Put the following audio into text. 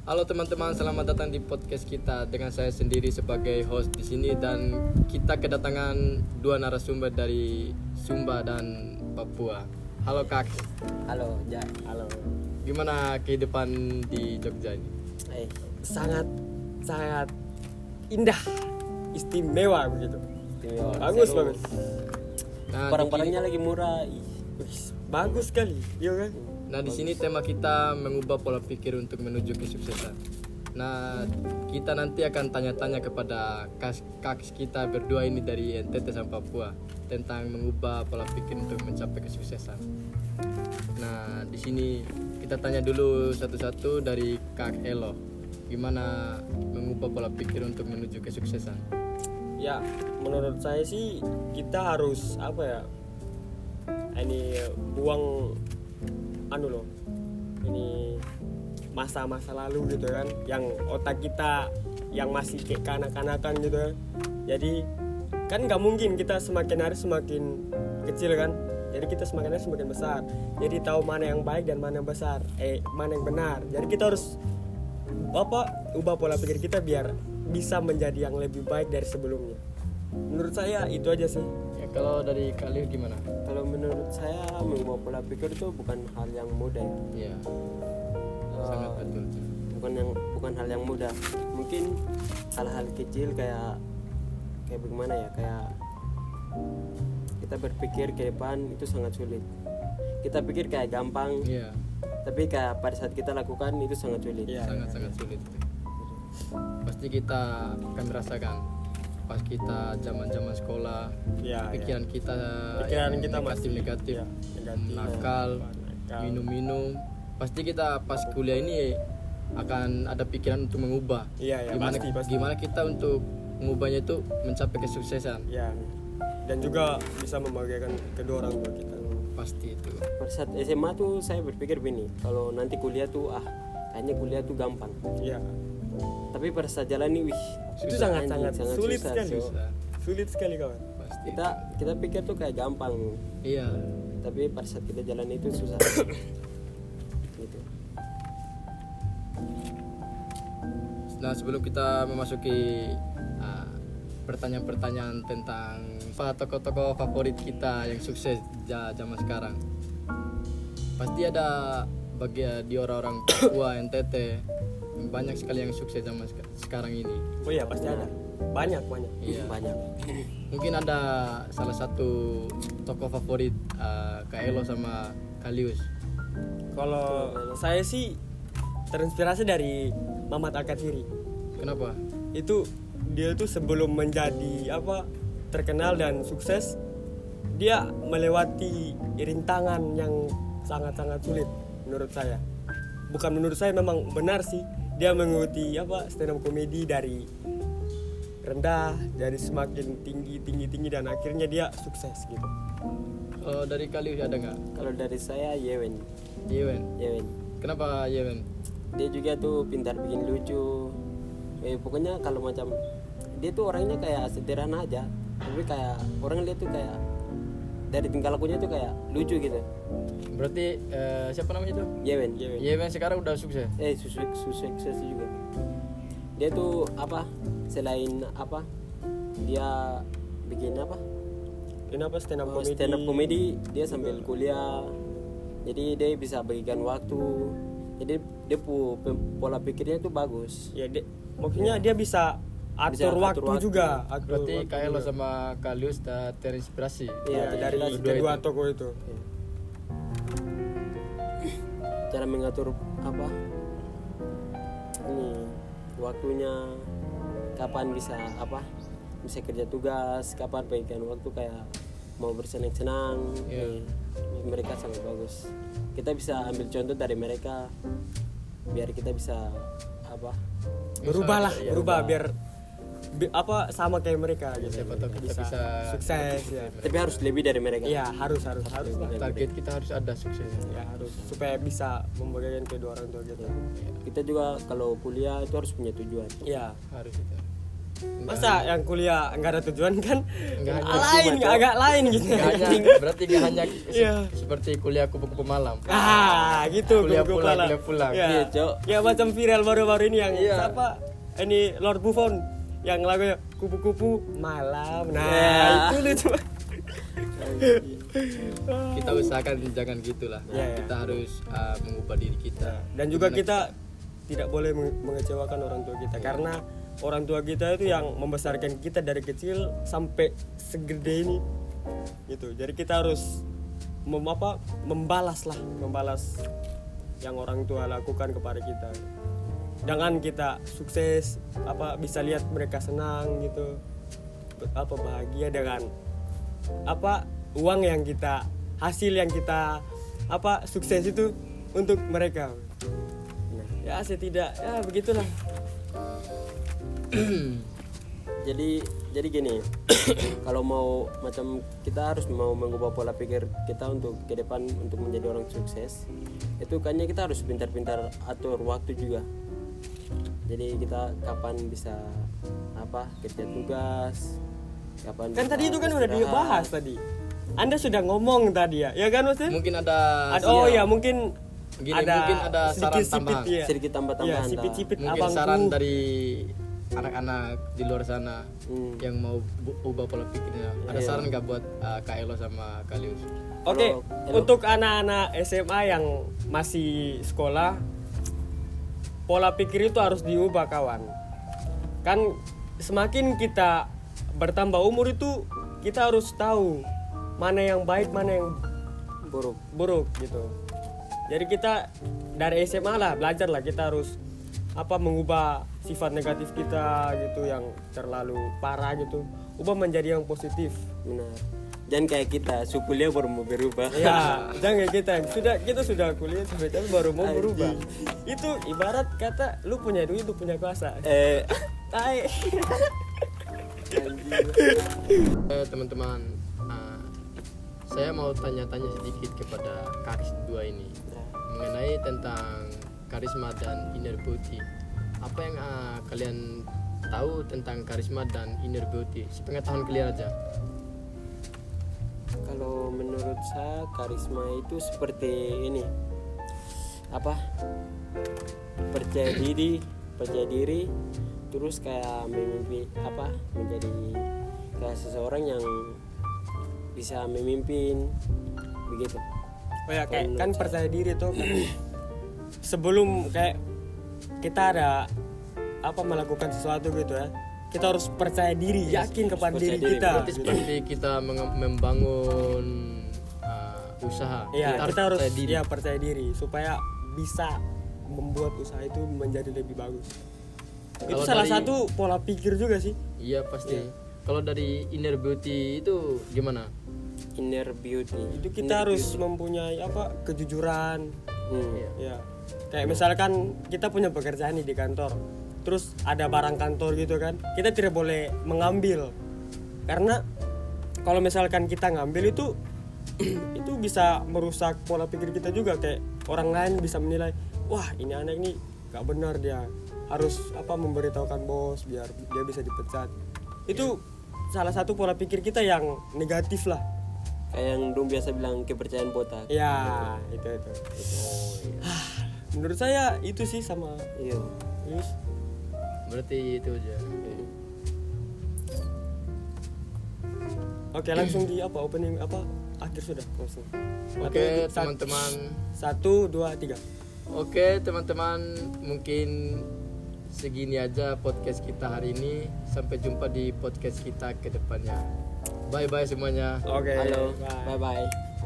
Halo teman-teman, selamat datang di podcast kita dengan saya sendiri sebagai host di sini dan kita kedatangan dua narasumber dari Sumba dan Papua. Halo Kak. Halo, Jai. Halo. Gimana kehidupan di Jogja ini? Sangat indah, istimewa begitu. Istimewa. Bagus, Seru. bagus. Nah, Barang-barangnya lagi murah. Wih, bagus sekali, iya kan? Nah di sini tema kita mengubah pola pikir untuk menuju kesuksesan. Nah kita nanti akan tanya-tanya kepada kaks kita berdua ini dari NTT sampai Papua tentang mengubah pola pikir untuk mencapai kesuksesan. Nah di sini kita tanya dulu satu-satu dari Kak Elo, gimana mengubah pola pikir untuk menuju kesuksesan? Ya, menurut saya sih kita harus buang ini masa-masa lalu gitu kan, yang otak kita yang masih kayak kanak-kanakan gitu kan. Jadi kan nggak mungkin kita semakin hari semakin kecil kan, jadi kita semakin hari semakin besar, jadi tahu mana yang baik dan mana yang mana yang benar. Jadi kita harus ubah pola pikir kita biar bisa menjadi yang lebih baik dari sebelumnya. Menurut saya itu aja sih. Ya, kalau dari kalian gimana? Kalau menurut saya mengubah pola pikir itu bukan hal yang mudah ya. Iya, sangat betul. Bukan hal yang mudah. Mungkin hal-hal kecil kayak bagaimana ya, kayak kita berpikir ke depan itu sangat sulit. Kita pikir kayak gampang, Iya, tapi kayak pada saat kita lakukan itu sangat sulit. Iya. sangat sulit. Pasti kita akan merasakan pas kita zaman sekolah, Ya, pikiran kita masih negatif, negatif, nakal, minum-minum. Pasti kita pas kuliah ini akan ada pikiran untuk mengubah. Iya, pasti. Gimana kita untuk mengubahnya itu mencapai kesuksesan. Ya. Dan juga bisa membahagiakan kedua orang tua kita. Pasti itu. Pada saat SMA tuh saya berpikir begini, kalau nanti kuliah tuh kayaknya kuliah tuh gampang. Iya. Tapi pada saat jalan nih, Itu Susah, sangat sulit susah, sekali. susah. Sulit sekali kawan. Pasti. Kita pikir tuh kayak gampang, Iya. tapi pada saat kita jalan itu susah. Gitu. Nah sebelum kita memasuki pertanyaan-pertanyaan tentang tokoh-tokoh favorit kita yang sukses zaman sekarang, pasti ada bagi di orang-orang Papua, NTT banyak sekali yang sukses zaman sekarang ini. Oh iya, pasti ada. Banyak. Iya. Banyak. Mungkin ada salah satu tokoh favorit Kak Elo sama Kalius. Kalau saya sih terinspirasi dari Mamat Al-Kathiri. Kenapa? Dia tuh sebelum menjadi terkenal dan sukses, dia melewati rintangan yang sangat-sangat sulit menurut saya. Bukan menurut saya, memang benar sih. Dia mengikuti stand up comedy dari rendah, dari semakin tinggi dan akhirnya dia sukses gitu. Kalau dari Kalius ada nggak? Kalau dari saya Yewen. Yewen. Kenapa Yewen? Dia juga tuh pintar bikin lucu. Pokoknya kalau macam dia tuh orangnya kayak sederhana aja, tapi kayak orang lihat tuh kayak dari tingkah lakunya tuh kayak lucu gitu. Berarti siapa namanya itu? Yewen. Yewen sekarang udah sukses. Sukses juga. Dia tuh selain dia bikin Kenapa stand up comedy? stand up comedy, dia sambil kuliah. Jadi dia bisa bagikan waktu. Jadi dia pola pikirnya tuh bagus. Ya, maksudnya dia bisa atur waktu juga. Berarti Kak Elo sama Kalius terinspirasi. Ya, dari kedua tokoh itu. Cara mengatur ini waktunya, kapan bisa kerja tugas, kapan bagikan waktu kayak mau bersenang-senang. Mereka sangat bagus. Kita bisa ambil contoh dari mereka biar kita bisa berubah biar sama kayak mereka gitu. Siapa tahu kita bisa sukses ya. Tapi harus lebih dari mereka. Iya, harus lah. Target kita harus ada suksesnya. Ya, harus supaya bisa membagikan kedua orang tua kita. Kita juga kalau kuliah itu harus punya tujuan. Iya, Harus itu. Masa yang kuliah nggak ada tujuan kan? Nggak hanya Lain, agak lain gitu. Nggak hanya, berarti nggak hanya Iya. seperti kuliah kupu-kupu malam. Gitu. Kuliah kupu-kupu pulang, malam. kuliah pulang. Iya, Iya, Cok. Ya macam viral baru-baru ini yang Iya. siapa? Ini Lord Buffon yang lagunya kupu-kupu malam. Nah, Iya. itu lucu. Kita usahakan jangan gitulah. Iya, iya. Kita harus mengubah diri kita. Dan juga kita tidak boleh mengecewakan orang tua kita karena orang tua kita itu yang membesarkan kita dari kecil sampai segede ini gitu. Jadi kita harus membalas yang orang tua lakukan kepada kita. Jangan kita sukses bisa lihat mereka senang gitu, bahagia dengan uang yang kita hasil yang kita sukses itu untuk mereka. Ya setidak ya begitulah. Jadi gini, kalau mau macam kita harus mau mengubah pola pikir kita untuk ke depan untuk menjadi orang sukses, itu kayaknya kita harus pintar-pintar atur waktu juga. Jadi kita kapan bisa kerja tugas, kapan Kan bisa tadi itu kan udah istirahat. dibahas tadi. Anda sudah ngomong tadi ya kan maksudnya? Mungkin ada Oh ya mungkin Gini, mungkin ada saran tambahan. ya. sedikit Ya, tambah-tambahan. sipit-sipit Mungkin abangku. saran dari anak-anak di luar sana yang mau ubah pola pikirnya. Ada saran nggak buat Kak Elo sama Kak Lius? Oke, Kalau- untuk anak-anak SMA yang masih sekolah, pola pikir itu harus diubah kawan. Kan semakin kita bertambah umur itu kita harus tahu mana yang baik, mana yang buruk gitu. Jadi kita dari SMA lah belajar lah, kita harus mengubah sifat negatif kita gitu yang terlalu parah gitu, ubah menjadi yang positif. Benar. Jangan kayak kita, kuliah baru mau berubah. Ya, jangan kita sudah kuliah sampai tapi baru mau berubah. Itu ibarat kata lu punya duit, lu punya kuasa. Tai. Teman-teman, saya mau tanya-tanya sedikit kepada Kak dua ini mengenai tentang karisma dan inner beauty. Apa yang kalian tahu tentang karisma dan inner beauty? Sepengetahuan kalian aja. Kalau menurut saya karisma itu seperti ini, percaya diri, terus kayak menjadi kayak seseorang yang bisa memimpin begitu. Oh ya, kayak kan percaya diri tuh kan. Sebelum kayak kita ada melakukan sesuatu gitu ya, kita harus percaya diri, yakin kepada percaya diri diri. kita. Berarti seperti kita membangun usaha. Iya, kita harus percaya diri. percaya diri supaya bisa membuat usaha itu menjadi lebih bagus. Itu Kalau salah dari- satu pola pikir juga sih. Iya pasti. Kalau dari inner beauty itu gimana? Inner beauty. Itu kita harus mempunyai kejujuran. Hmm. Ya. Kayak misalkan kita punya pekerjaan nih di kantor. Terus ada barang kantor gitu kan. Kita tidak boleh mengambil. Karena kalau misalkan kita ngambil itu itu bisa merusak pola pikir kita juga, kayak orang lain bisa menilai, wah ini anak ini gak benar, dia harus memberitahukan bos biar dia bisa dipecat. Itu salah satu pola pikir kita yang negatif lah. Kayak yang dong biasa bilang kepercayaan botak. Ya, itu. Menurut saya itu sih sama Iya. Yus. Berarti itu aja. Oke, langsung di opening akhir sudah langsung. Oke, teman-teman. 1, 2, 3. Oke, teman-teman, mungkin segini aja podcast kita hari ini. Sampai jumpa di podcast kita ke depannya. Bye bye semuanya. Oke. Halo. bye. Bye bye.